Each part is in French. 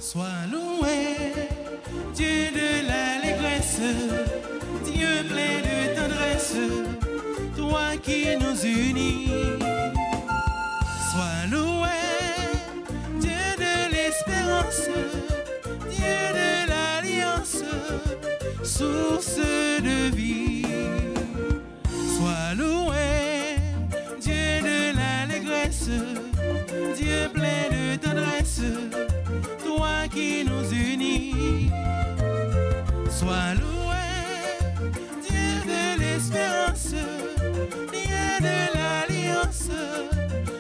Sois loué, Dieu de l'allégresse, Dieu plein de tendresse, toi qui nous unis. Sois loué, Dieu de l'espérance, Dieu de l'alliance, source de vie. Sois loué, Dieu de l'allégresse, Dieu plein de tendresse, toi qui nous unis. Sois loué, Dieu de l'espérance, Dieu de l'alliance,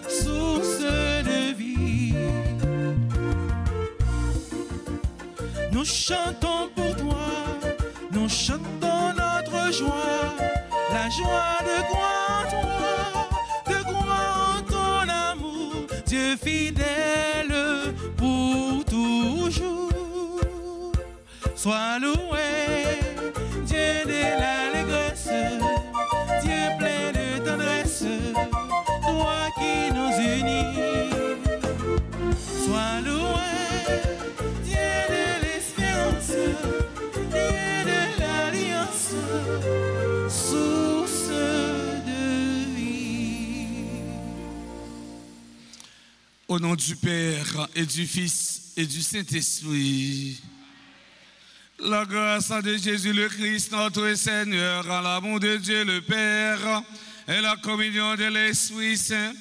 source de vie. Nous chantons pour toi, nous chantons notre joie, la joie de croire en toi, de croire en ton amour, Dieu fidèle pour toujours. Sois loué, Dieu de l'allégresse, Dieu plein de tendresse, toi qui nous unis. Sois loué, Dieu de l'espérance, Dieu de l'alliance, source de vie. Au nom du Père et du Fils et du Saint-Esprit, la grâce de Jésus le Christ, notre Seigneur, l'amour de Dieu le Père et la communion de l'Esprit Saint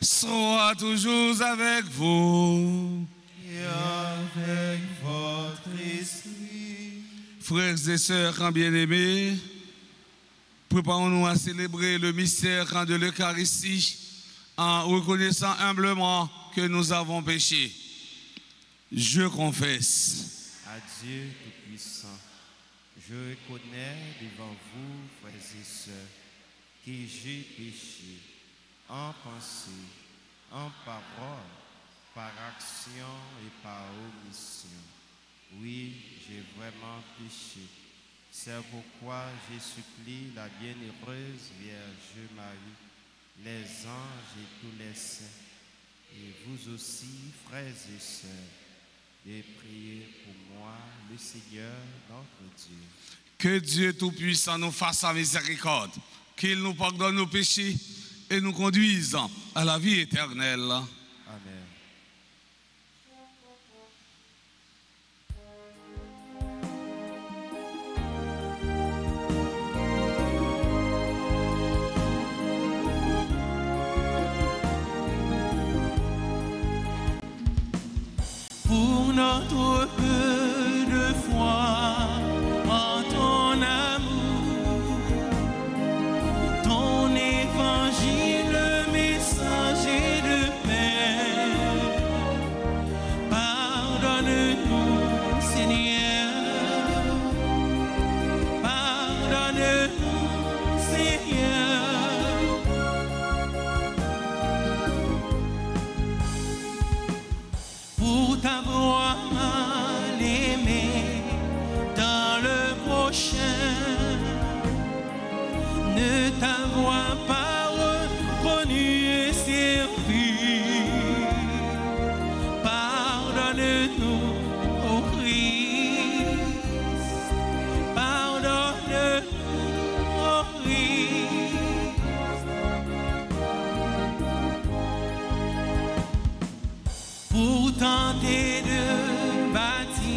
soit toujours avec vous. Et avec votre esprit. Frères et sœurs bien-aimés, préparons-nous à célébrer le mystère de l'Eucharistie en reconnaissant humblement que nous avons péché. Je confesse à Dieu Tout-Puissant, je reconnais devant vous, frères et sœurs, que j'ai péché en pensée, en parole, par action et par omission. Oui, j'ai vraiment péché. C'est pourquoi je supplie la bienheureuse Vierge Marie, les anges et tous les saints, et vous aussi, frères et sœurs, de prier pour moi, le Seigneur, notre Dieu. Que Dieu Tout-Puissant nous fasse sa miséricorde, qu'il nous pardonne nos péchés et nous conduise à la vie éternelle. Amen. Pour notre peu de foi en ton amour, ton évangile, messager de paix, pardonne-nous, Seigneur, pardonne-nous, Seigneur. Pour t'avoir mal aimé dans le prochain, ne t'avoir pas reconnu et servi. Pardonne-nous, ô Christ, pardonne-nous, ô Christ. Pour tenter de bâtir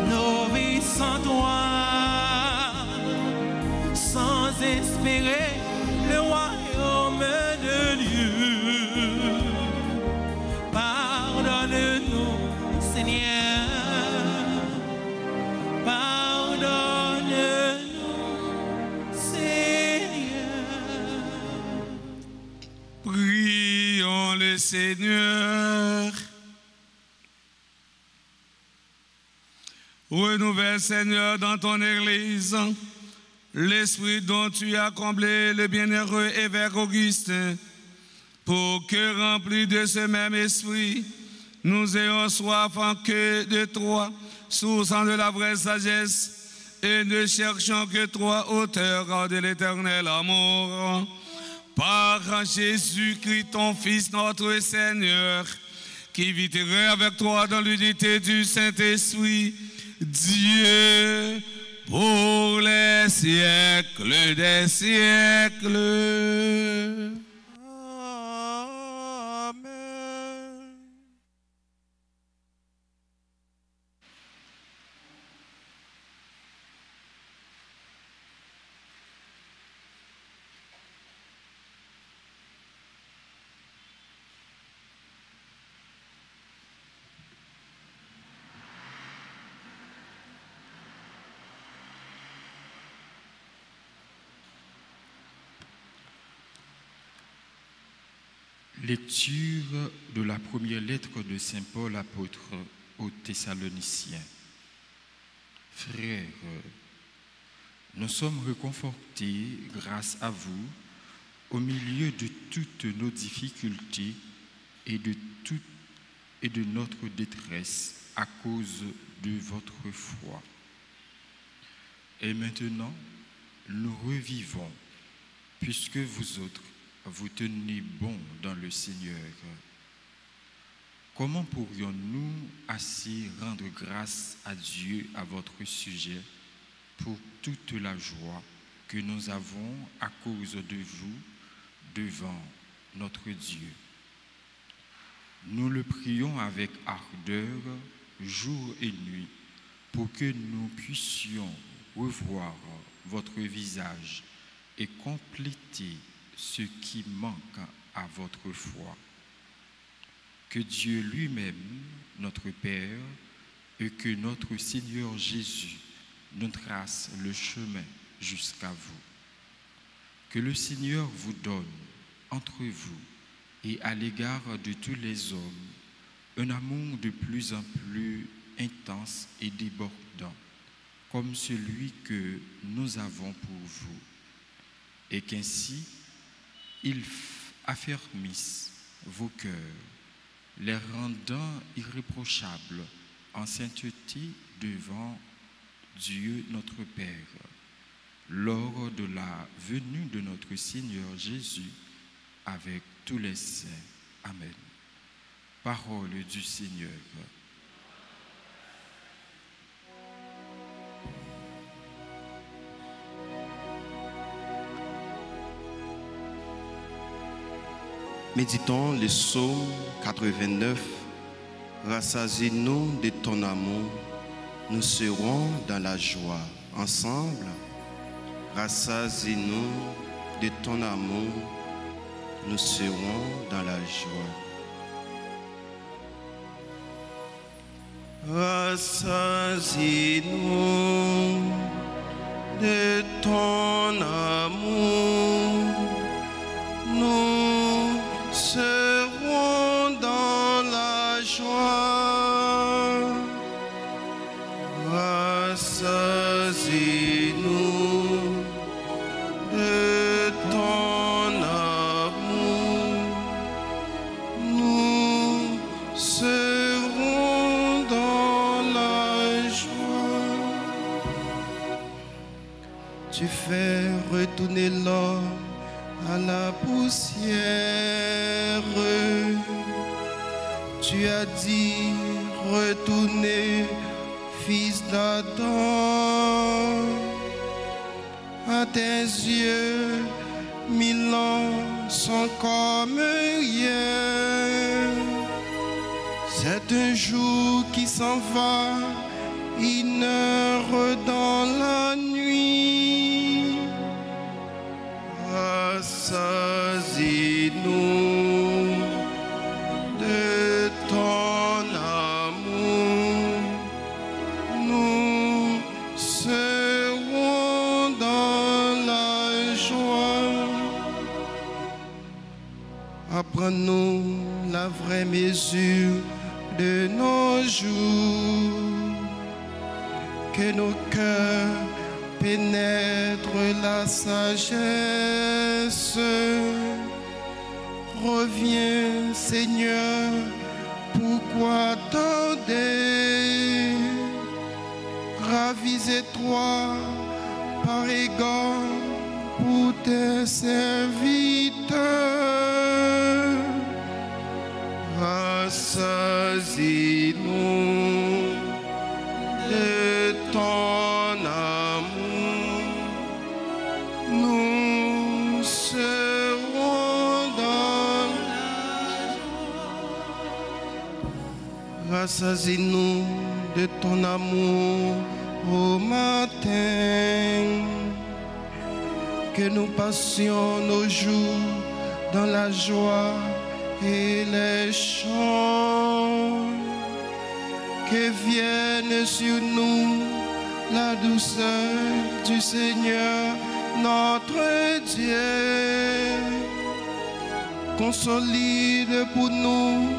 nos vies sans toi, sans espérer le royaume de Dieu. Pardonne-nous, Seigneur, pardonne-nous, Seigneur. Prions le Seigneur. Renouvelle, Seigneur, dans ton Église, l'esprit dont tu as comblé le bienheureux évêque Augustin, pour que, remplis de ce même esprit, nous ayons soif en que de toi, source de la vraie sagesse, et ne cherchons que toi, auteur de l'éternel amour. Par Jésus-Christ, ton Fils, notre Seigneur, qui vivrai avec toi dans l'unité du Saint-Esprit, Dieu, pour les siècles des siècles. Amen. Lecture de la première lettre de Saint Paul apôtre aux Thessaloniciens. Frères, nous sommes réconfortés grâce à vous au milieu de toutes nos difficultés et de notre détresse à cause de votre foi. Et maintenant, nous revivons, puisque vous autres, vous tenez bon dans le Seigneur. Comment pourrions-nous assez rendre grâce à Dieu à votre sujet pour toute la joie que nous avons à cause de vous devant notre Dieu? Nous le prions avec ardeur, jour et nuit, pour que nous puissions revoir votre visage et compléter ce qui manque à votre foi. Que Dieu lui-même, notre Père, et que notre Seigneur Jésus nous trace le chemin jusqu'à vous. Que le Seigneur vous donne entre vous et à l'égard de tous les hommes un amour de plus en plus intense et débordant, comme celui que nous avons pour vous, et qu'ainsi il affermisse vos cœurs, les rendant irréprochables en sainteté devant Dieu notre Père, lors de la venue de notre Seigneur Jésus avec tous les saints. Amen. Parole du Seigneur. Méditons le psaume 89. Rassasie-nous de ton amour, nous serons dans la joie. Ensemble, rassasie-nous de ton amour, nous serons dans la joie. Rassasie-nous de ton amour, nous serons dans la joie. Rassasie-nous de ton amour, nous serons dans la joie. Tu fais retourner l'homme à la poussière. Tu as dit, retournez, fils d'Adam. À tes yeux, 1000 ans sont comme rien. C'est un jour qui s'en va, une heure dans la nuit. Rassasie-nous de ton amour, nous serons dans la joie. Apprends-nous la vraie mesure de nos jours, que nos cœurs pénètrent la sagesse. Reviens, Seigneur, pourquoi tarder? Ravisez-toi par égard pour tes serviteurs. rassasie-nous de ton amour. Nous serons dans la joie. Rassasie-nous de ton amour au matin. Que nous passions nos jours dans la joie et les chants. Que vienne sur nous la douceur du Seigneur notre Dieu. Consolide pour nous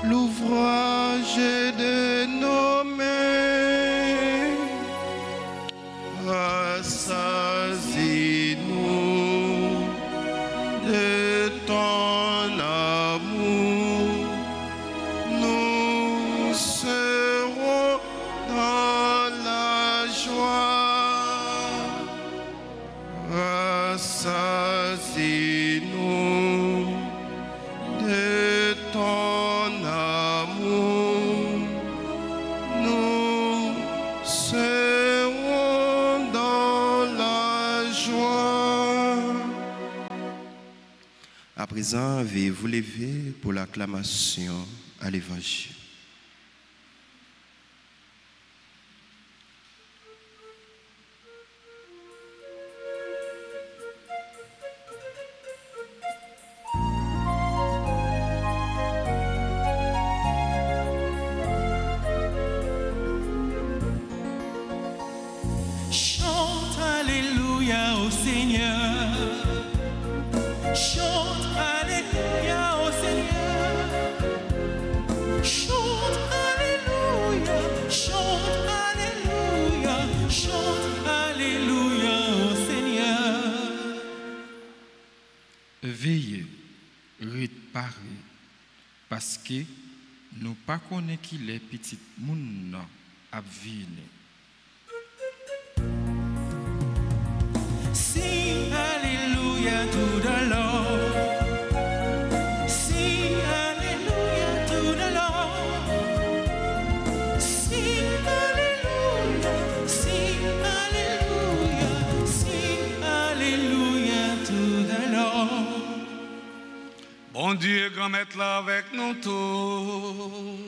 l'ouvrage de nos mains. Rassasie-nous de ton amour. Nous serons dans la joie. Rassasie-nous de ton amour. Nous serons dans la joie. À présent, veuillez vous lever pour l'acclamation à l'Évangile. Chante Alléluia au Seigneur. Chante Alléluia au Seigneur. Chante Alléluia. Chante Alléluia. Chante Alléluia au Seigneur. Veillez, réparez, parce que nous pas connaissons qui les petits moun à venir. Sing Alléluia to the Lord. Sing Alléluia to the Lord. Sing Alléluia. Sing Alléluia. Sing Alléluia to the Lord. Bon Dieu, grand maître là avec nous tous.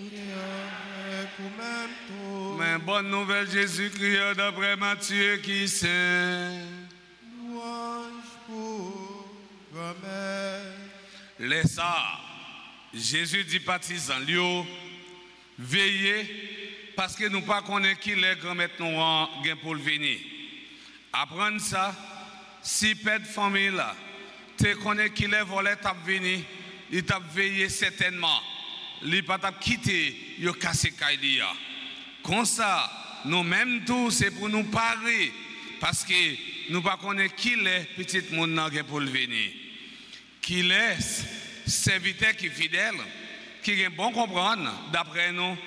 Mais bonne nouvelle, Jésus-Christ, d'après Matthieu qui saint. Les ça, Jésus dit partisan, veillez parce que nous ne connaissons pas qui les grands-mères nous pour le venir. Apprendre ça, si père de famille là, tu connais qui les volets t'a venir, il t'a veillé certainement. Il pas t'a quitté, il a cassé Kaidia. Comme ça, nous-mêmes tous, c'est pour nous parer parce que nous ne connaissons pas qui les petites moun pour le venir. Qui laisse serviteur qui fidèle, qui est bon comprendre d'après nous,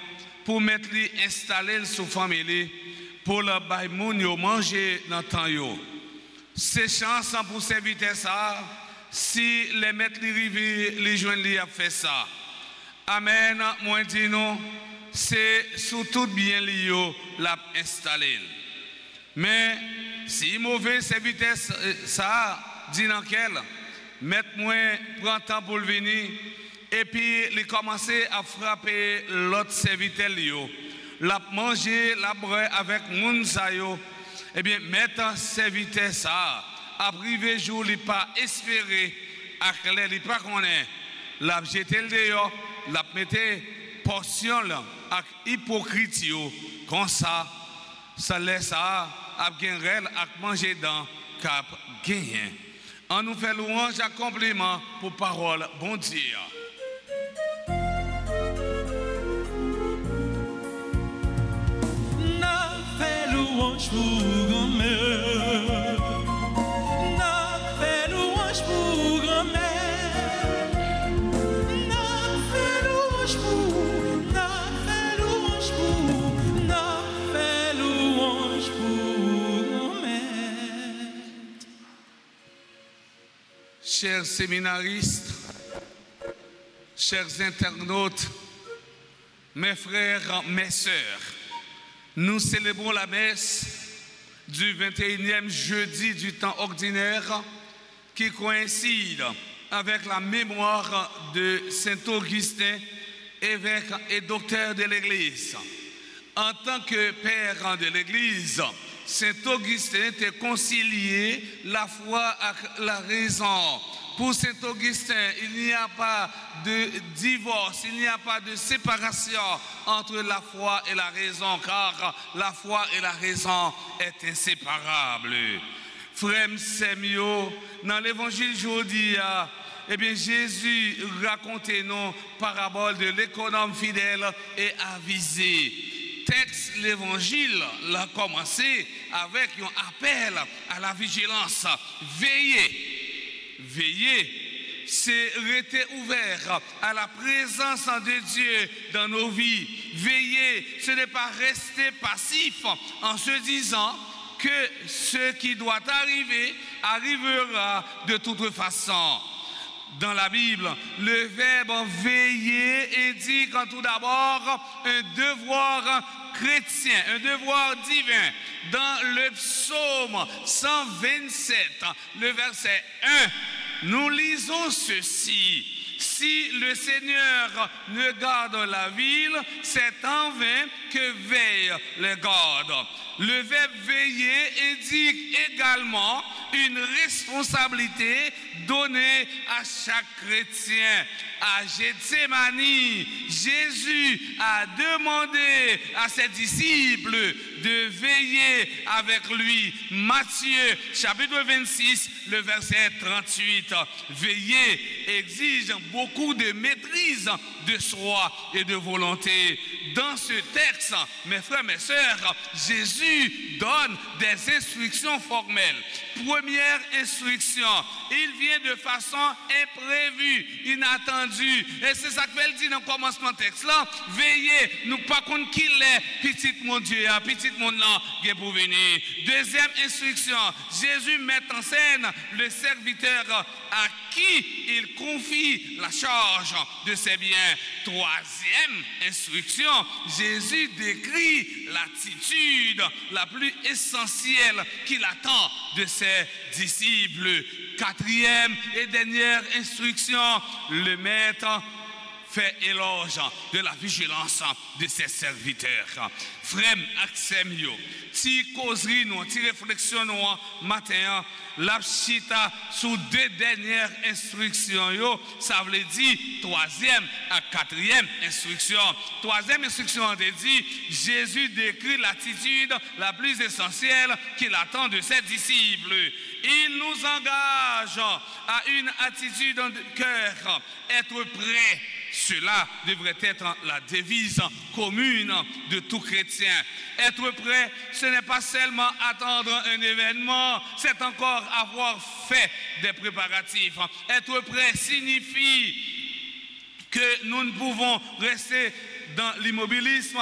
pour mettre lui installer sous famille, pour le bail moun yo manger dans le temps yo. C'est chance pour serviteur ça, si les mettre lui river, les joindre lui a fait ça. Amen, moi dis nous, c'est sous tout bien li yo l'a installé. Mais si mauvais serviteur ça dit dans quel mettre-moi, prend temps pour le venir, et puis il commence à frapper l'autre serviteur, l'a manger, l'a boire avec moun sa yo, et bien, mettre un serviteur ça, à privé jour, il pas espérer, à clair, il pas connaître, l'a jeté le dehors, l'a mette portion là, avec hypocrite yo, comme ça laisse ça, à gagner, à manger dans, cap gagner. On nous fait louange à compliment pour parole, bon Dieu. N'a fait louange pour grand-mère. N'a fait louange pour grand-mère. N'a fait louange pour, n'a fait louange pour, n'a fait louange pour grand-mère. Chers séminaristes, chers internautes, Mes frères, mes sœurs, nous célébrons la messe du 21e jeudi du temps ordinaire qui coïncide avec la mémoire de Saint Augustin, évêque et docteur de l'Église. En tant que père de l'Église, Saint Augustin a concilié la foi avec la raison. Pour Saint Augustin, il n'y a pas de divorce, il n'y a pas de séparation entre la foi et la raison, car la foi et la raison est inséparable. Frère Semio, dans l'évangile aujourd'hui, eh bien, Jésus racontait nos paraboles de l'économe fidèle et avisé. Texte l'évangile l'a commencé avec un appel à la vigilance. Veillez. Veillez, c'est rester ouvert à la présence de Dieu dans nos vies. Veillez, ce n'est pas rester passif en se disant que ce qui doit arriver arrivera de toute façon. Dans la Bible, le verbe veiller indique tout d'abord un devoir chrétien, un devoir divin. Dans le psaume 127, le verset 1, nous lisons ceci. Si le Seigneur ne garde la ville, c'est en vain que veillent les gardes. Le verbe veiller indique également une responsabilité donnée à chaque chrétien. À Gethsémani, Jésus a demandé à ses disciples de veiller avec lui. Matthieu, chapitre 26, le verset 38. Veiller exige beaucoup de maîtrise de soi et de volonté. Dans ce texte, mes frères, mes sœurs, Jésus donne des instructions formelles. Première instruction, il vient de façon imprévue, inattendue. Et c'est ça qu'elle dit dans le commencement du texte là. Veillez, nous pas contre qui l'est, petit mon Dieu, petit mon là, qui est pour venir. Deuxième instruction, Jésus met en scène le serviteur à qui il confie la charge de ses biens. Troisième instruction, Jésus décrit l'attitude la plus essentielle qu'il attend de ses disciples. Quatrième et dernière instruction, le maître fait éloge de la vigilance de ses serviteurs. Frère Axemio, si causerie nous, si réflexion nous matin, la chita sous deux dernières instructions, ça veut dire troisième à quatrième instruction. Troisième instruction, on dit, Jésus décrit l'attitude la plus essentielle qu'il attend de ses disciples. Il nous engage à une attitude de cœur, être prêt. Cela devrait être la devise commune de tout chrétien. Être prêt, ce n'est pas seulement attendre un événement, c'est encore avoir fait des préparatifs. Être prêt signifie que nous ne pouvons rester dans l'immobilisme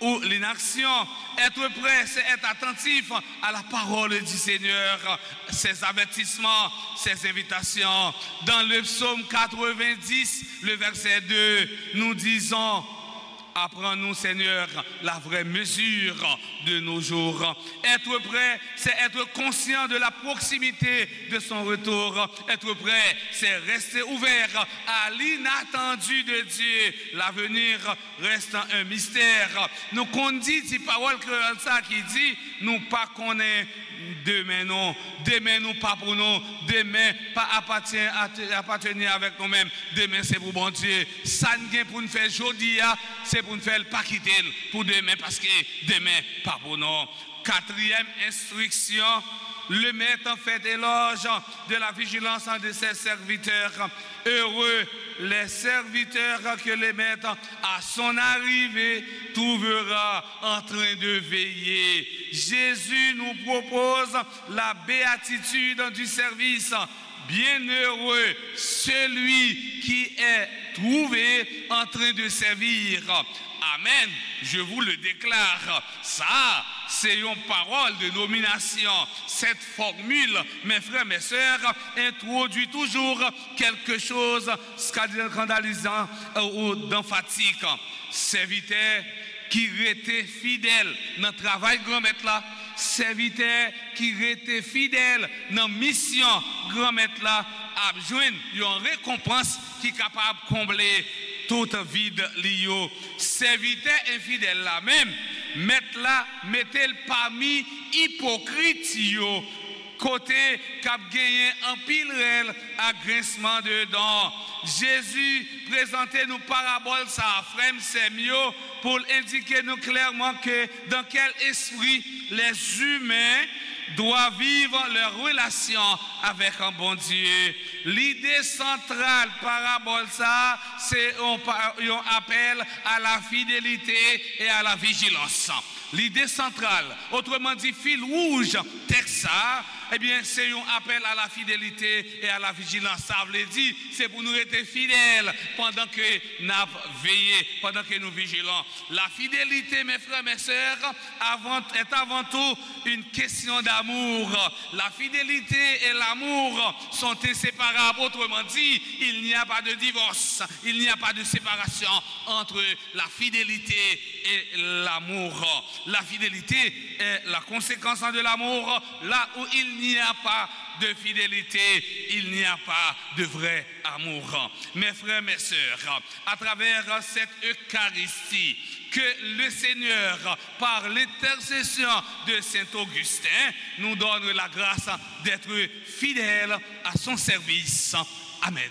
ou l'inaction. Être prêt, c'est être attentif à la parole du Seigneur, ses avertissements, ses invitations. Dans le psaume 90, le verset 2, nous disons: apprends-nous, Seigneur, la vraie mesure de nos jours. Être prêt, c'est être conscient de la proximité de son retour. Être prêt, c'est rester ouvert à l'inattendu de Dieu. L'avenir reste un mystère. Nous qu'on dit, c'est parole créole ça qui dit, nous pas connaît demain non, demain nous pas pour nous, demain pas appartenir avec nous-mêmes, demain c'est pour bon Dieu. Ça n'est pour nous faire aujourd'hui, c'est pour nous faire pas quitter pour demain parce que demain pas pour nous. Quatrième instruction, le maître fait éloge de la vigilance de ses serviteurs. Heureux les serviteurs que le maître à son arrivée trouvera en train de veiller. Jésus nous propose la béatitude du service. Bienheureux celui qui est trouvé en train de servir. Amen, je vous le déclare. Ça, c'est une parole de nomination. Cette formule, mes frères, mes sœurs, introduit toujours quelque chose de scandalisant ou d'emphatique. Serviteur qui était fidèle dans le travail grand-maître là, serviteur qui était fidèle dans la mission grand-maître là, a besoin d'une récompense qui est capable de combler toute vide lié. Serviteur infidèle là même, mettre là, mettez-le parmi hypocrites yo, côté cap gagné en pile réel à grincement de dents. Jésus présentait nous parabole ça, frère, c'est mieux pour indiquer nous clairement que dans quel esprit les humains doivent vivre leur relation avec un bon Dieu. L'idée centrale parabole ça, c'est un appel à la fidélité et à la vigilance. L'idée centrale, autrement dit fil rouge, texte ça, eh bien c'est un appel à la fidélité et à la vigilance. Ça veut dire c'est pour nous être fidèles pendant que nous veillons, pendant que nous vigilons. La fidélité, mes frères, mes sœurs, est avant tout une question d'amour. La fidélité et l'amour sont inséparables. Autrement dit, il n'y a pas de divorce, il n'y a pas de séparation entre la fidélité et l'amour. La fidélité est la conséquence de l'amour. Là où il n'y a pas de fidélité, il n'y a pas de vrai amour. Mes frères, mes sœurs, à travers cette Eucharistie que le Seigneur, par l'intercession de Saint Augustin, nous donne la grâce d'être fidèles à son service. Amen.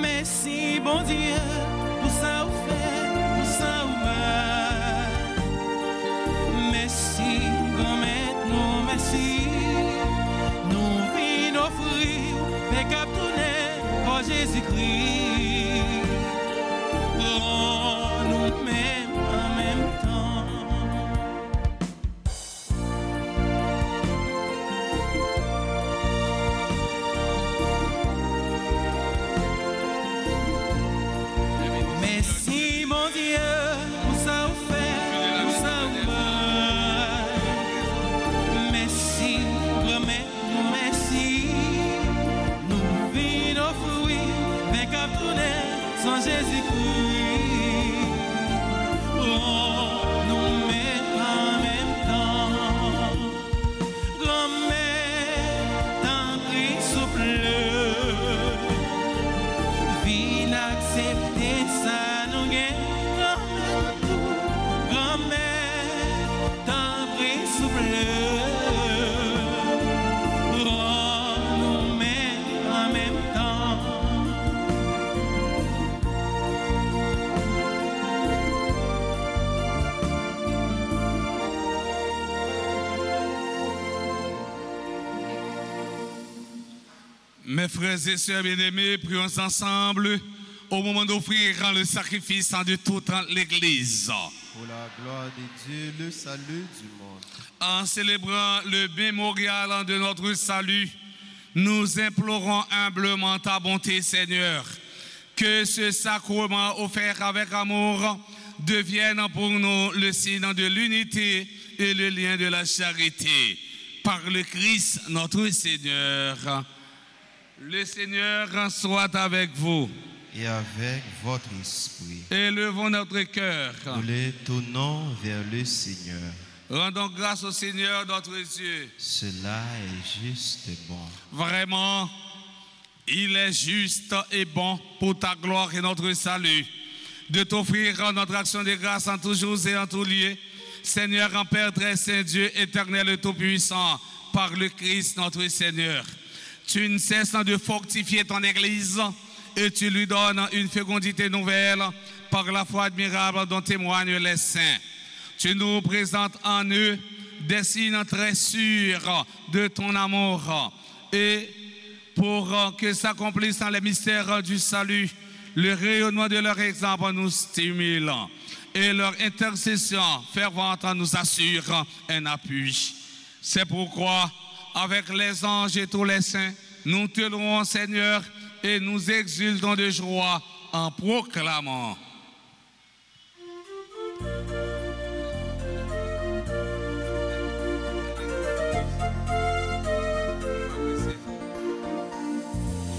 Merci, bon Dieu, pour ça vous fait, pour ça vous mal. Merci, grand-mère, nous merci. Nous venons offrir, mais cap tourner pour Jésus-Christ. Oh, nous-mêmes en même temps. Merci mon Dieu, pour ça vous fait, pour ça vous mal. Merci, grand-mère, merci. Nous venons offrir, mais cap tourner sans Jésus-Christ. Oh, nous mettons en même temps. Grand-mère, t'en prie, souple. Vine accepter ça, nous gagnons tout. Grand-mère, t'en prie, souple. Nous mettons en même temps. Mes frères et sœurs bien-aimés, prions ensemble au moment d'offrir le sacrifice de toute l'Église. Pour la gloire de Dieu, le salut du monde. En célébrant le mémorial de notre salut, nous implorons humblement ta bonté, Seigneur, que ce sacrement offert avec amour devienne pour nous le signe de l'unité et le lien de la charité. Par le Christ, notre Seigneur. Le Seigneur soit avec vous. Et avec votre esprit. Élevons notre cœur. Nous les tournons vers le Seigneur. Rendons grâce au Seigneur notre Dieu. Cela est juste et bon. Vraiment, il est juste et bon pour ta gloire et notre salut de t'offrir notre action de grâce en tous jours et en tous lieux. Seigneur, en Père très saint, Dieu éternel et tout-puissant, par le Christ notre Seigneur. Tu ne cesses de fortifier ton Église et tu lui donnes une fécondité nouvelle par la foi admirable dont témoignent les saints. Tu nous présentes en eux des signes très sûrs de ton amour et pour que s'accomplissent dans les mystères du salut, le rayonnement de leur exemple nous stimule et leur intercession fervente nous assure un appui. C'est pourquoi, avec les anges et tous les saints, nous te louons, Seigneur, et nous exultons de joie en proclamant.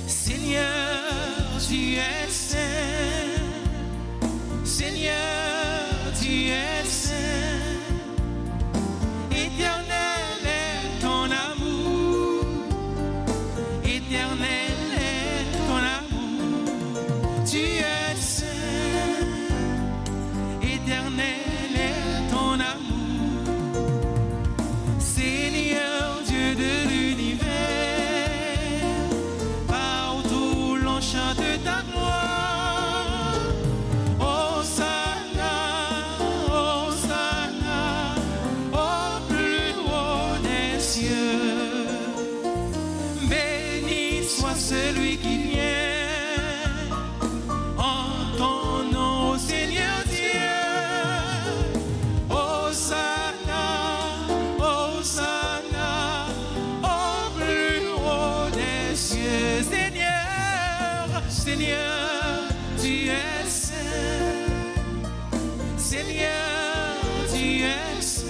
Seigneur, tu es saint. Seigneur, tu es saint. Éternel est ton amour. Éternel est ton amour. Tu es saint. Éternel est ton amour. Seigneur Dieu de l'univers, partout l'on chante ta gloire. Hosanna, Hosanna, au plus haut des cieux. Béni soit celui qui vient en ton nom, Seigneur Dieu. Hosanna, Hosanna, au plus haut des cieux. Seigneur, Seigneur, tu es saint. Seigneur, tu es saint.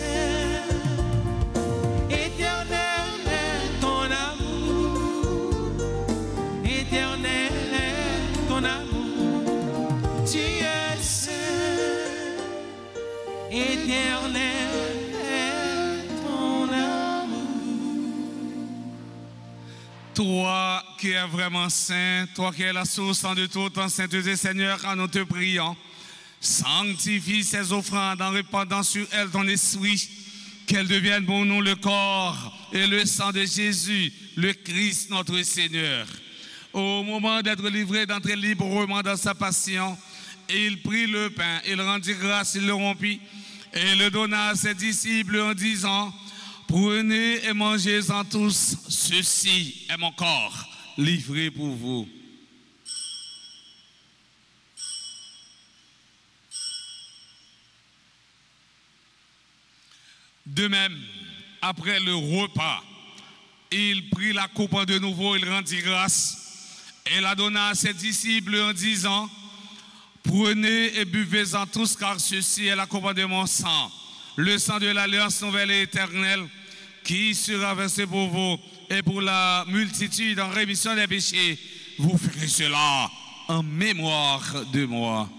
Éternel est ton amour. Éternel est ton amour. Tu es saint. Éternel est ton amour. Toi qui es vraiment saint, toi qui es la source de toute sainteté, Seigneur, en nous te prions, sanctifie ces offrandes en répandant sur elles ton esprit, qu'elles deviennent pour nous le corps et le sang de Jésus, le Christ notre Seigneur. Au moment d'être livré, d'entrer librement dans sa passion, il prit le pain, il rendit grâce, il le rompit et le donna à ses disciples en disant: prenez et mangez-en tous, ceci est mon corps livré pour vous. De même, après le repas, il prit la coupe de nouveau, il rendit grâce et la donna à ses disciples en disant: prenez et buvez-en tous, car ceci est la coupe de mon sang, le sang de l'alliance nouvelle et éternelle, qui sera versé pour vous et pour la multitude en rémission des péchés. Vous ferez cela en mémoire de moi.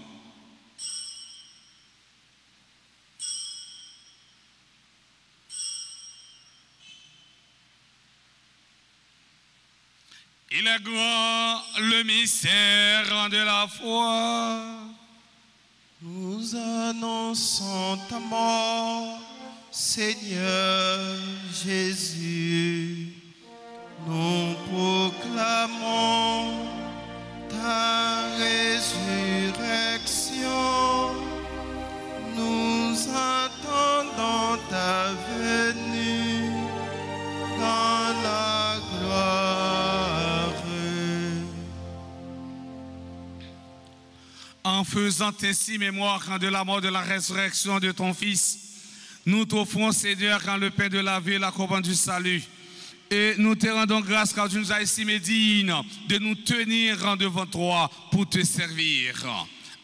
Il est grand le mystère de la foi. Nous annonçons ta mort, Seigneur Jésus. Nous proclamons ta résurrection. Nous attendons ta venue dans la gloire. En faisant ainsi mémoire de la mort, de la résurrection de ton Fils, nous t'offrons, Seigneur, quand le pain de la vie et la couronne du salut. Et nous te rendons grâce car tu nous as estimé dignes de nous tenir devant toi pour te servir.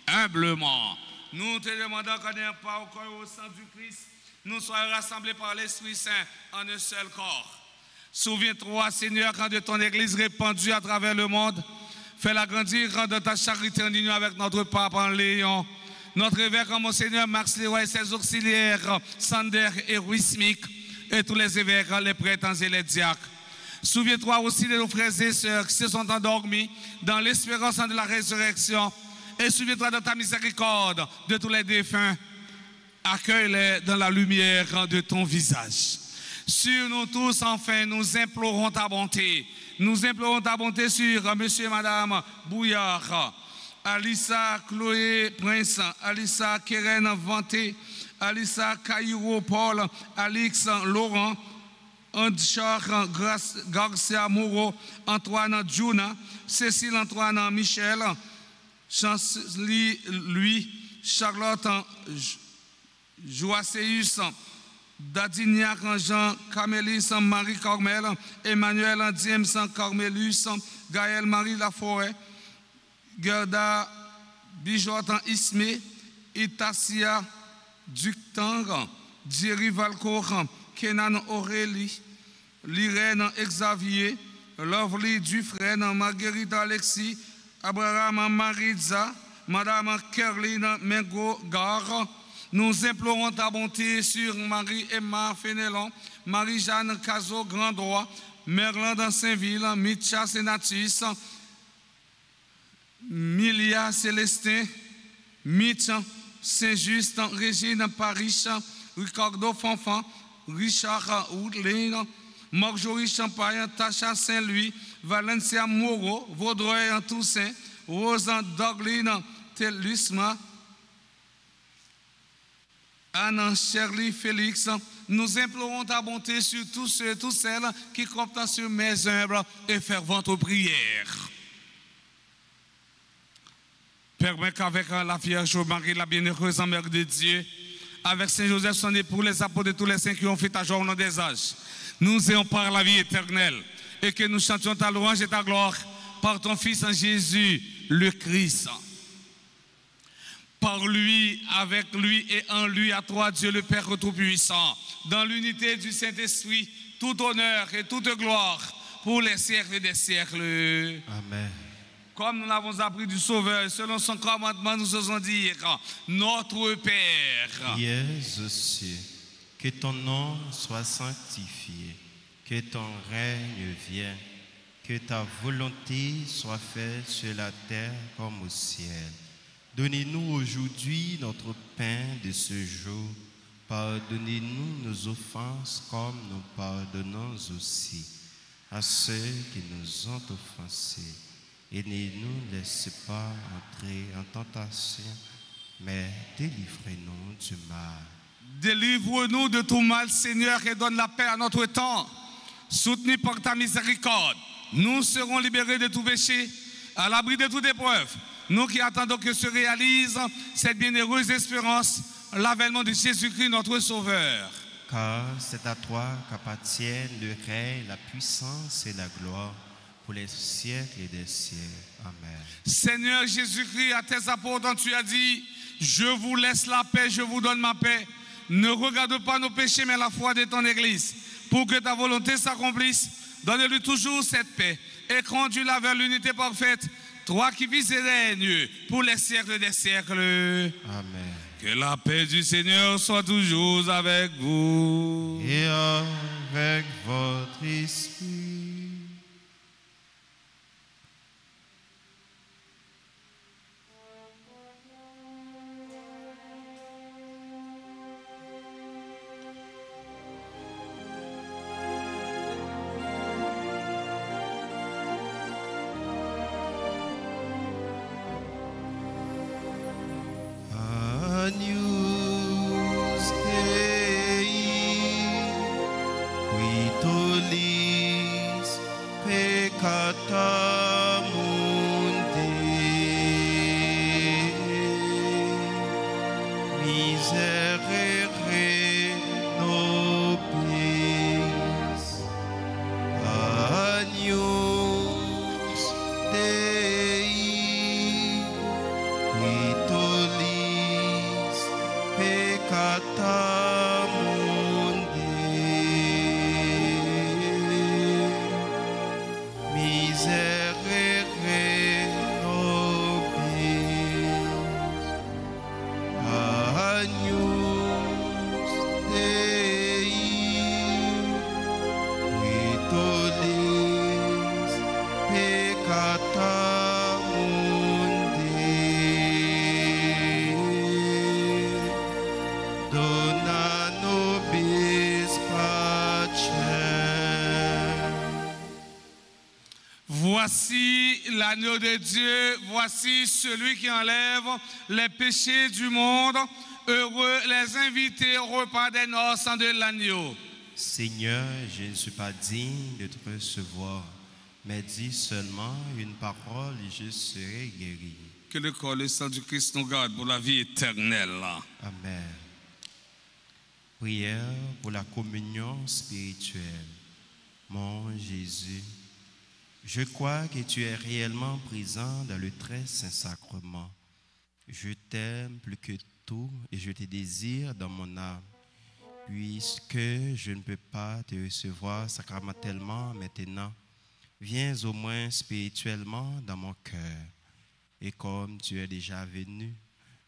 Humblement, nous te demandons qu'en ayant part au corps et au sang du Christ, nous soyons rassemblés par l'Esprit Saint en un seul corps. Souviens-toi, Seigneur, quand de ton Église répandue à travers le monde, fais-la grandir de ta charité en union avec notre pape en Léon, notre évêque, Monseigneur Max Leroy et ses auxiliaires, Sander et Ruismic, et tous les évêques, les prêtres et les diacres. Souviens-toi aussi de nos frères et sœurs qui se sont endormis dans l'espérance de la résurrection. Et souviens-toi de ta miséricorde de tous les défunts. Accueille-les dans la lumière de ton visage. Sur nous tous, enfin, nous implorons ta bonté. Nous implorons ta bonté sur monsieur et madame Bouillard, Alissa Chloé Prince, Alissa Keren Vanté, Alissa Cairo Paul, Alix Laurent, Andchar Garcia Moreau, Antoine Juna, Cécile Antoine Michel, Chancely Louis, Charlotte Joasseus, Dadignac Jean Camélis Marie Carmel, Emmanuel James Carmelus, Gaël Marie Laforêt, Gerda Bijot Ismé, Itasia Ductang, Jerry Valcourt, Kenan Aurélie, Lirène Xavier, Lovely Dufresne, Marguerite Alexis, Abraham Maritza, Madame Kerline Mengo Gare. Nous implorons ta bonté sur Marie-Emma Fénelon, Marie-Jeanne Cazot Grandois, Merlin Saint-Ville, Mitcha Senatus, Milia Célestin, Mitch Saint-Just, Régine Paris, Ricardo Fanfan, Richard Woodlin, Marjorie Champagne, Tacha Saint-Louis, Valencia Moreau, Vaudreuil Toussaint, Rose Doglin Telusma, Anne Shirley Félix. Nous implorons ta bonté sur tous ceux et toutes celles qui comptent sur mes humbles et ferventes prières. Permets qu'avec la Vierge Marie, la bienheureuse Mère de Dieu, avec Saint Joseph, son époux, les apôtres et tous les saints qui ont fait ta joie au nom des âges, nous ayons par la vie éternelle et que nous chantions ta louange et ta gloire par ton Fils Jésus, le Christ. Par lui, avec lui et en lui, à toi, Dieu le Père Tout-Puissant, dans l'unité du Saint-Esprit, tout honneur et toute gloire pour les siècles des siècles. Amen. Comme nous l'avons appris du Sauveur, selon son commandement, nous osons dire, notre Père, qui es aux cieux, que ton nom soit sanctifié, que ton règne vienne, que ta volonté soit faite sur la terre comme au ciel. Donnez-nous aujourd'hui notre pain de ce jour. Pardonnez-nous nos offenses comme nous pardonnons aussi à ceux qui nous ont offensés. Et ne nous laisse pas entrer en tentation, mais délivrez-nous du mal. Délivre-nous de tout mal, Seigneur, et donne la paix à notre temps. Soutenu par ta miséricorde, nous serons libérés de tout péché, à l'abri de toute épreuve. Nous qui attendons que se réalise cette bienheureuse espérance, l'avènement de Jésus-Christ, notre Sauveur. Car c'est à toi qu'appartiennent le règne, la puissance et la gloire pour les siècles et des siècles. Amen. Seigneur Jésus-Christ, à tes apôtres, tu as dit, je vous laisse la paix, je vous donne ma paix. Ne regarde pas nos péchés, mais la foi de ton Église. Pour que ta volonté s'accomplisse, donne-lui toujours cette paix et conduis-la vers l'unité parfaite. Toi qui vis et règnes pour les siècles des siècles. Amen. Que la paix du Seigneur soit toujours avec vous. Et avec votre esprit. Agnus Dei, qui tollis peccata mundi, miserere nobis. Agnus Dei, qui tollis peccata mundi, miserere nobis. Agnus Dei, qui tollis peccata mundi, Voici l'agneau de Dieu, voici celui qui enlève les péchés du monde. Heureux les invités au repas des noces de l'agneau. Seigneur, je ne suis pas digne de te recevoir, mais dis seulement une parole et je serai guéri. Que le corps et le sang du Christ nous garde pour la vie éternelle. Amen. Prière pour la communion spirituelle. Mon Jésus, je crois que tu es réellement présent dans le très saint sacrement. Je t'aime plus que tout et je te désire dans mon âme. Puisque je ne peux pas te recevoir sacramentellement maintenant, viens au moins spirituellement dans mon cœur. Et comme tu es déjà venu,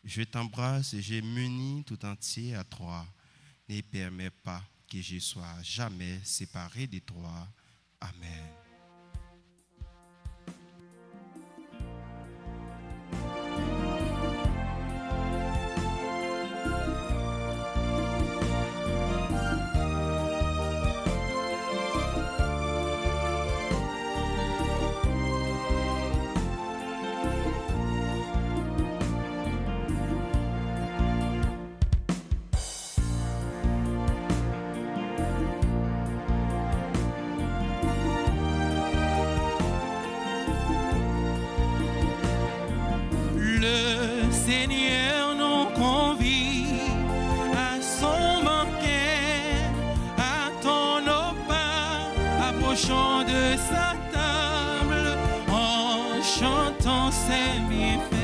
je t'embrasse et je m'unis tout entier à toi. Ne permets pas que je sois jamais séparé de toi. Amen. Seigneur nous convie à son banquet, à ton repas, approchons de sa table en chantant ses bienfaits.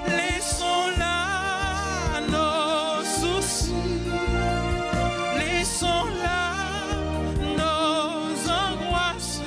Laissons là nos soucis, laissons là nos angoisses.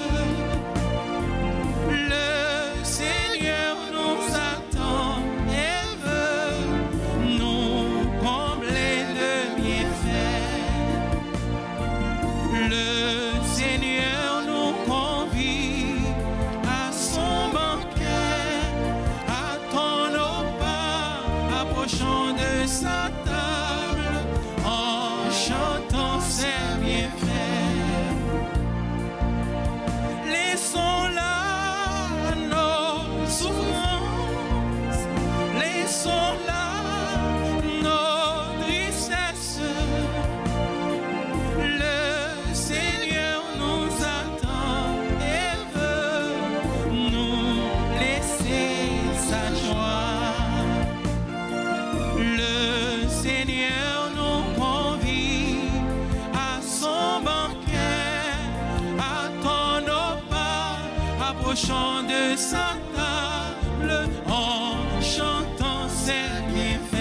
Approchons de sa table en chantant ses bienfaits.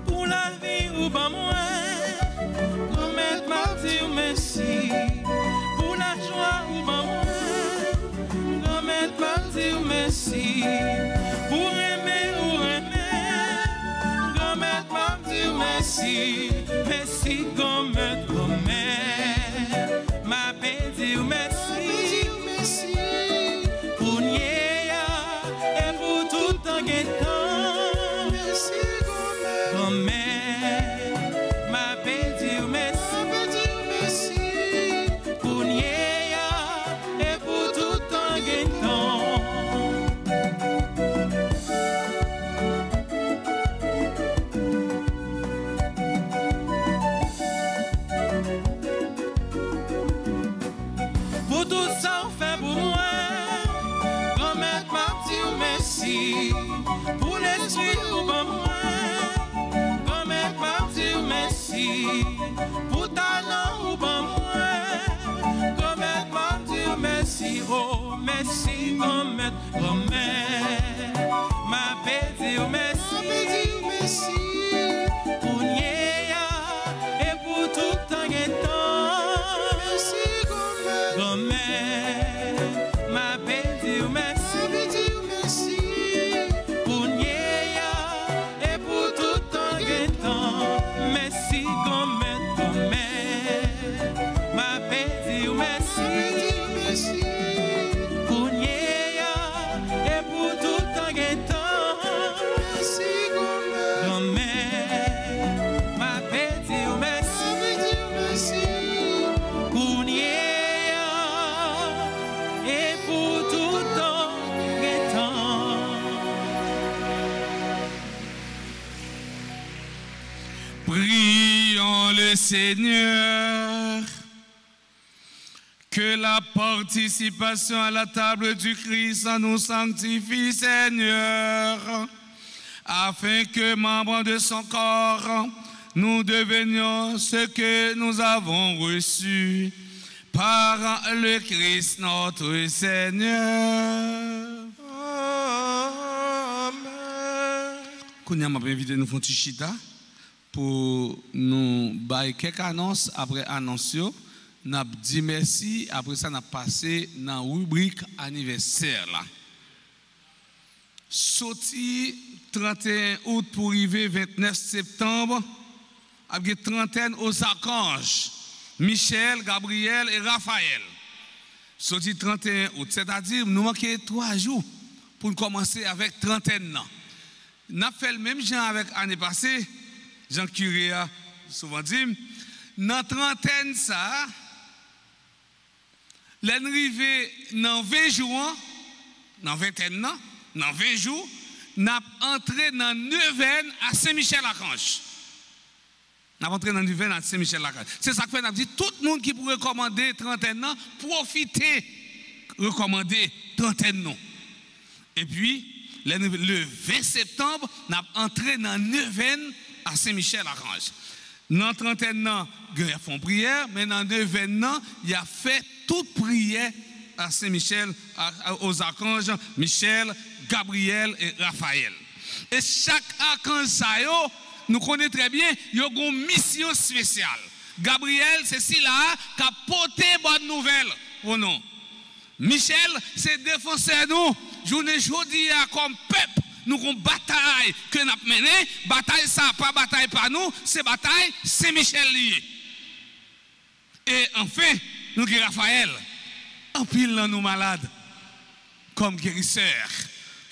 Pour la vie ou pas moins, remettre ma vie au Messie. merci, merci comme ma pédi ou merci, pour nier et pour tout en guettant, merci comme ma pédi ou merci, pour nier et pour tout en guettant. Pour tout ça, on fait pour moi. Comme m'a dit merci. Pour l'esprit, ou pour moi. Comme m'a dit merci. Pour talent, ou pour moi. Comme m'a dit merci. Oh, merci, comme m'a pédi merci. Pour nier et pour tout temps et temps. Merci, comme ma pédi ou merci. Pour nier et pour tout temps et temps. Merci, comme ma pédi ou merci. Pour nier et pour tout temps et temps. Merci, comme ma pédi ou merci. Pour nier et pour tout temps et temps. Prions le Seigneur. Que la participation à la table du Christ nous sanctifie, Seigneur, afin que, membres de son corps, nous devenions ce que nous avons reçu par le Christ notre Seigneur. Amen. Kounia m'a invité nous faire un petit chita pour nous bailler quelques annonces. Après annonce, nous avons dit merci. Après ça, nous avons passé dans la rubrique anniversaire. Sorti 31 août pour arriver 29 septembre, avec une trentaine aux archanges, Michel, Gabriel et Raphaël. Sorti 31 août, c'est-à-dire nous manquons 3 jours pour commencer avec trentaine. Nous avons fait le même genre avec l'année passée. Jean Curé a souvent dit, dans trentaine ça, l'arrivée dans 20 jours, dans vingtaine, dans 20 jours, nous avons entré dans neuvaine à Saint-Michel-Archange. Nous avons entré dans neuvaine à Saint-Michel-Archange. C'est ça que fait, nous avons dit, tout le monde qui pourrait recommander trentaine, profitez, recommander trentaine. Et puis, le 20 septembre, nous avons entré dans neuvaine à Saint-Michel-Archange. Dans trentaine, il y a fait prière, mais dans neuvaine, il a fait toute prière à Saint-Michel, aux archanges, Michel, Gabriel et Raphaël. Et chaque archange, nous connaissons très bien, il y a une mission spéciale. Gabriel, c'est celui-là qui a porté bonne nouvelle pour nous. Michel, c'est défenseur nous. Journée jeudi comme peuple, nous avons une bataille que nous avons menée. Bataille, ça, pas bataille par nous, c'est bataille Saint-Michel lié. Et enfin, nous avons Raphaël. En pile, nous malades, comme guérisseur.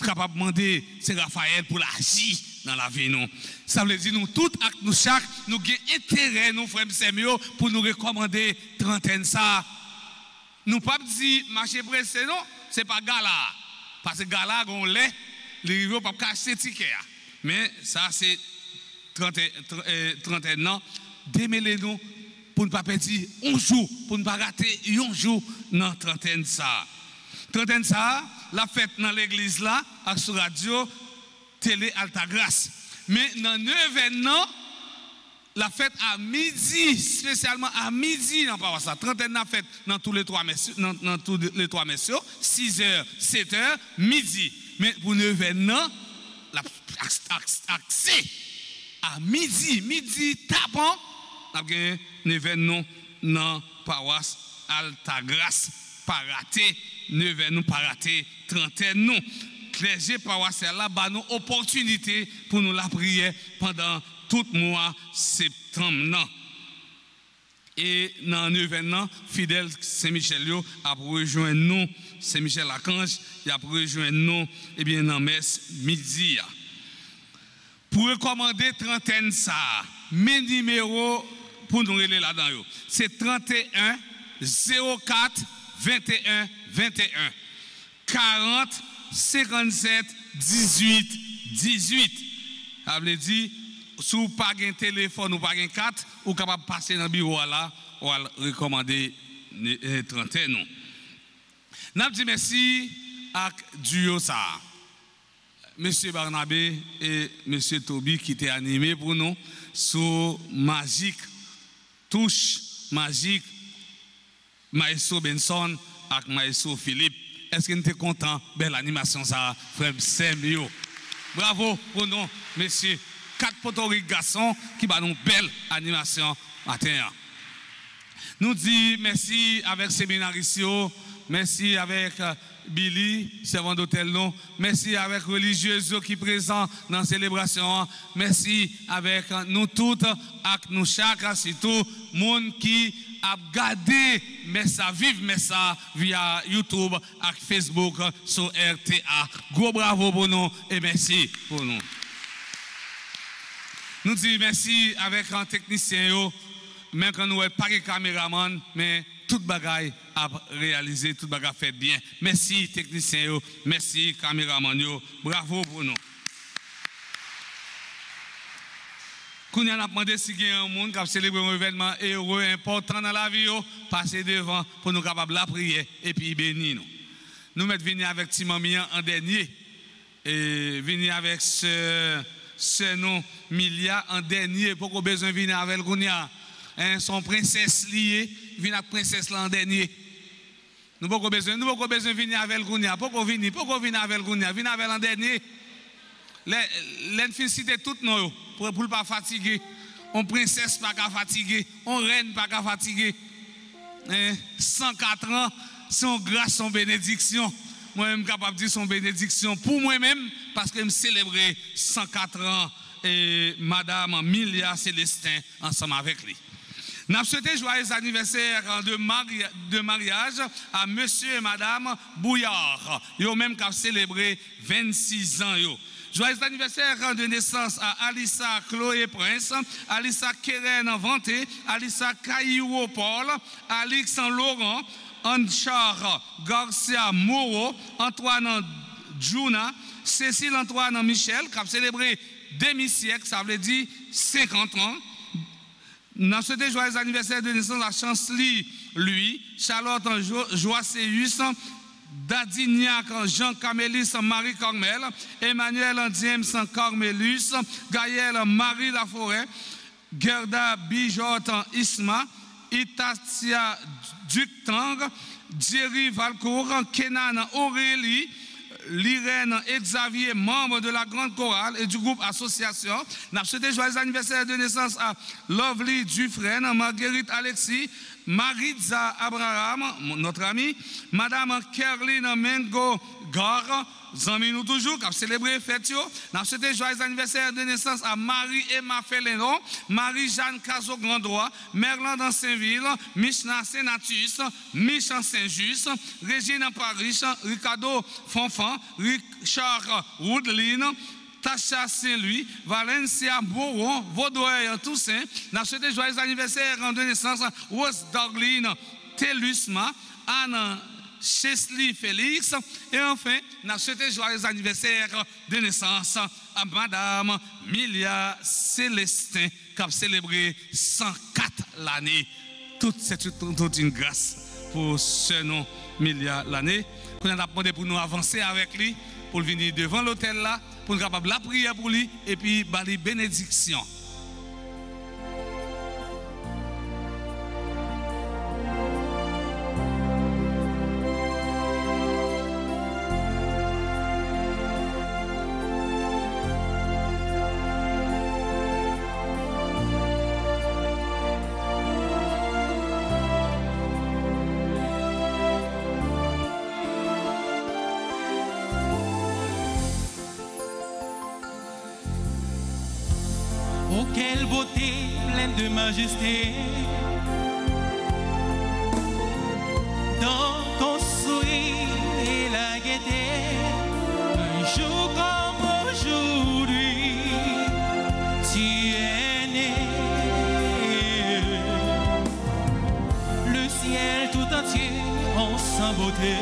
Capable de demander, c'est Raphaël pour l'agir dans la vie. Nous. Ça veut dire, nous, tout acte, nous, chaque, nous avons intérêt, nous, frères Samuel, pour nous recommander trentaine ça. Nous pas dire marcher pressé, non, c'est pas gala. Parce que gala, on l'est, les rivaux ne peuvent pas cacher ticket. Mais ça, c'est 31 ans. Démêlez-nous pour ne pas perdre un jour, pour ne pas rater un jour dans trentaine ça. Trentaine ça, la fête dans l'église là, sur radio, télé Altagrace. Mais dans 9 événements, la fête à midi, spécialement à midi dans paroisse. Trentaine la fête dans tous les 3 messieurs, dans tous les 3 messieurs, 6h, 7h, midi. Mais pour 9 événements, accès à midi tapant, nous avons un événement dans paroisse Altagrace, pas raté, 9 événements, pas raté, trentaine nous. Clergé paroissial là, bah nous opportunité pour nous la prière pendant tout mois septembre. Et dans 9 ans, fidèle Saint-Michel a rejoint nous, Saint-Michel-Archange, il a rejoint nous, et bien dans messe midi. Pour recommander trentaine ça, mes numéros pour nous relayer là-dedans, c'est 31 04 21 21 40 57 18 18. Ça veut dire, si vous n'avez pas un téléphone ou pas un carte, vous êtes capable de passer dans le bureau là, ou recommander 31 non. Nous avons dit merci à duo ça. Monsieur Barnabé et Monsieur Toby qui étaient animés pour nous sur magique, touche magique, Maestro Benson avec Maestro Philippe. Est-ce que nous sommes contents? Belle animation ça, frère Samuel. Bravo pour nous, messieurs. 4 potoriques garçons qui ont une belle animation matin. Nous disons merci avec séminaristes, merci avec Billy, servant d'hôtel, merci avec religieux qui sont présents dans la célébration, merci avec nous toutes, avec nous chaque, surtout monde qui a gardé mais ça vive mais ça via YouTube et Facebook sur RTA. Gros bravo pour nous et merci pour nous. Nous disons merci avec un technicien, même quand nous n'avons pas de caméraman, mais toute bagaille a réalisé, toute bagaille fait bien. Merci technicien, merci caméraman, bravo pour nous. Quand on a demandé si il y a un monde qui a célébré un événement heureux, important dans la vie, passer devant pour nous capables de la prier et puis bénir nous. Nous mettons venir avec Timami en dernier et venir avec ce nom Milia en dernier pour qu'on besoin de venir avec Gounia. Son princesse liée, vient avec princesse là en dernier. Nous n'avons pas besoin de venir avec Gounia. Pourquoi venir avec Gounia? Venir avec en dernier. L'infini tout nous pour ne pas fatiguer. On princesse pas qu'à fatiguer, on reine pas qu'à fatiguer. 104 ans, son grâce, son bénédiction. Moi-même capable de dire son bénédiction pour moi-même parce que je célèbre 104 ans et Madame Milia Célestin ensemble avec lui. Nous avons souhaité joyeux anniversaire de mariage à Monsieur et Madame Bouillard. Ils ont même célébré 26 ans. Joyeux anniversaire de naissance à Alissa Chloé Prince, Alissa Keren Vanté, Alissa Caillou Paul, Alix Laurent, Anchar Garcia Moreau, Antoine Juna, Cécile Antoine Michel, qui a célébré demi-siècle, ça veut dire 50 ans. Nous avons souhaité joyeux anniversaire de naissance à Chancely, lui, Charlotte Joasseus, Dadignac Jean Camélis Marie Carmel, Emmanuel James Carmelus, Gaël Marie Laforêt, Gerda Bijot Isma, Itatia Ductang, Jerry Valcourt, Kenan Aurélie, Lirène Xavier, membre de la Grande Chorale et du groupe Association. Nous avons souhaité joyeux anniversaire de naissance à Lovely Dufresne, Marguerite Alexis, Maritza Abraham, notre amie, Madame Kerline Mengo Gar, amis nous toujours, qui a célébré fête. Nous avons souhaité joyeux anniversaire de naissance à Marie-Emma Félénon, Marie-Jeanne Caso Grandroit, Merlin dans Saint-Ville, Michna Sénatus, Michan Saint-Just, Régine Paris, Ricardo Fonfan, Richard Woodlin, Tacha Saint-Louis, Valencia Boron, Vaudoyer Toussaint. Nous avons souhaité joyeux anniversaire de naissance à Rose Doglin, Telusma, Anne Chesley Félix. Et enfin, nous avons souhaité joyeux anniversaire de naissance à Madame Milia Célestin, qui a célébré 104 l'année. C'est toute une grâce pour ce nom Milia l'année. Nous avons demandé pour nous avancer avec lui, pour venir devant l'hôtel là, pour nous capable la prière pour lui et puis bali bénédiction. quelle beauté pleine de majesté. Dans ton sourire et la gaieté, un jour comme aujourd'hui, tu es né. Le ciel tout entier en sa beauté,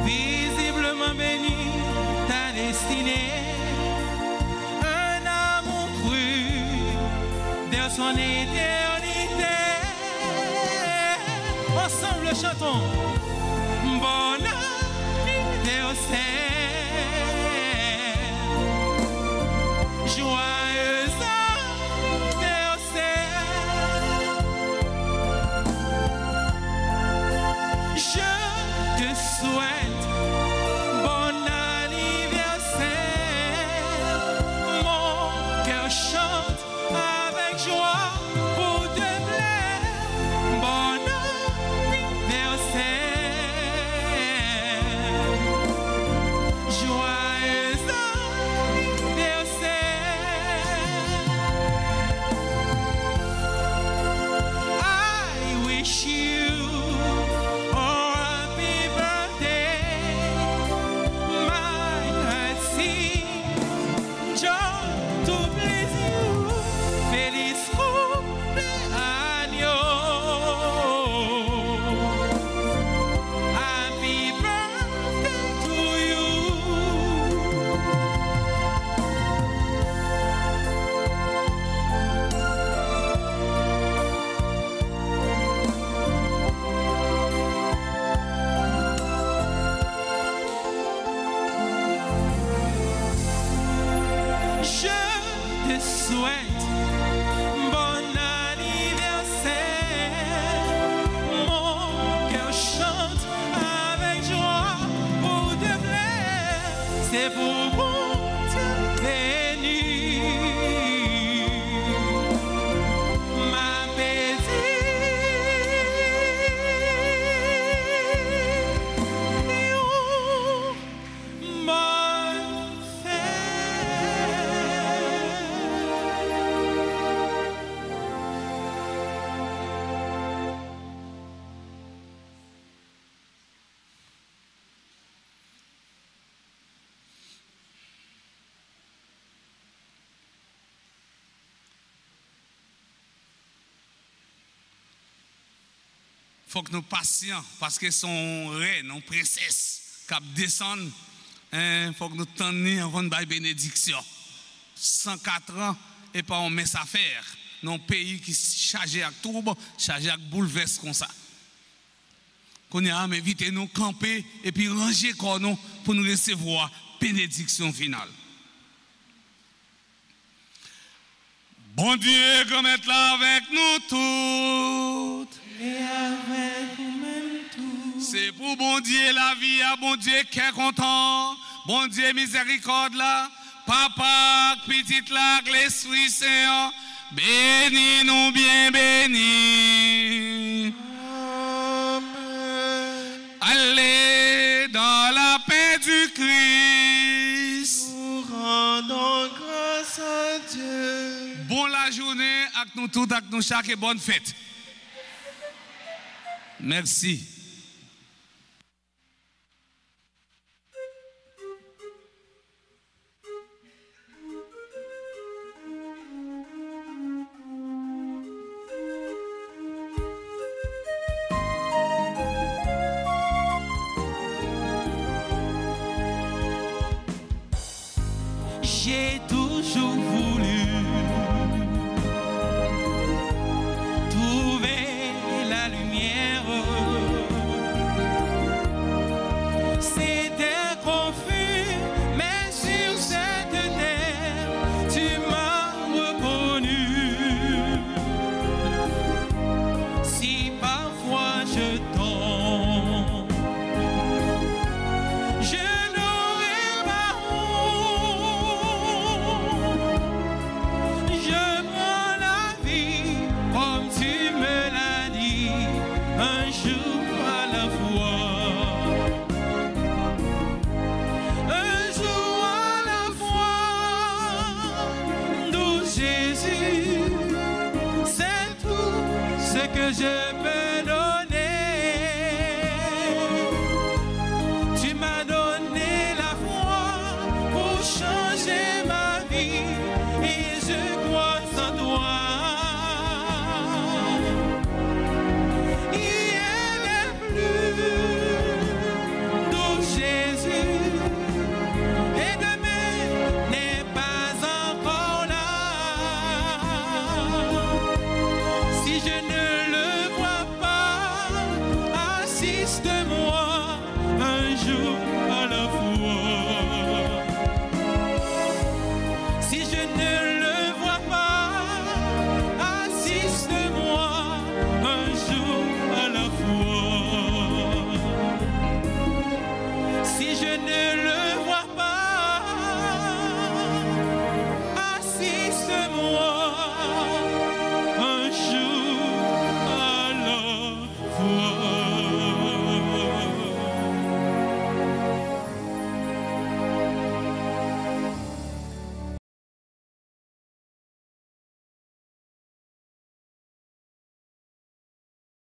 visiblement béni ta destinée. Un amour cru vers son éternité. Ensemble chantons. Bon anniversaire, joyeux anniversaire. Je te souhaite bon anniversaire. Mon cœur chante avec joie pour te plaire. Bon faut que nous patients parce que son reine, non princesse, qui descend, il faut que nous tendions avant de la bénédiction. 104 ans et pas on met sa faire. Dans un pays qui est chargé avec trouble, chargé avec bouleverse comme ça. Qu'on y a invité nous camper et puis ranger corps nous pour nous recevoir bénédiction finale. Bon Dieu, comme être là avec nous toutes. Et avec nous-mêmes tous. C'est pour bon Dieu la vie, à bon Dieu qui est content. Bon Dieu miséricorde là. Papa, petite là, l'Esprit Saint. Bénis nous bien bénis. Amen. Allez dans la paix du Christ. Nous rendons grâce à Dieu. Bon la journée avec nous tous, avec nous chaque et bonne fête. Merci. J'ai toujours voulu trouver la lumière. C'était confus, mais sur cette terre, tu m'as reconnu. Si parfois je tombe, je n'aurai pas honte. Je prends la vie comme tu me l'as dit, un jour à la fois.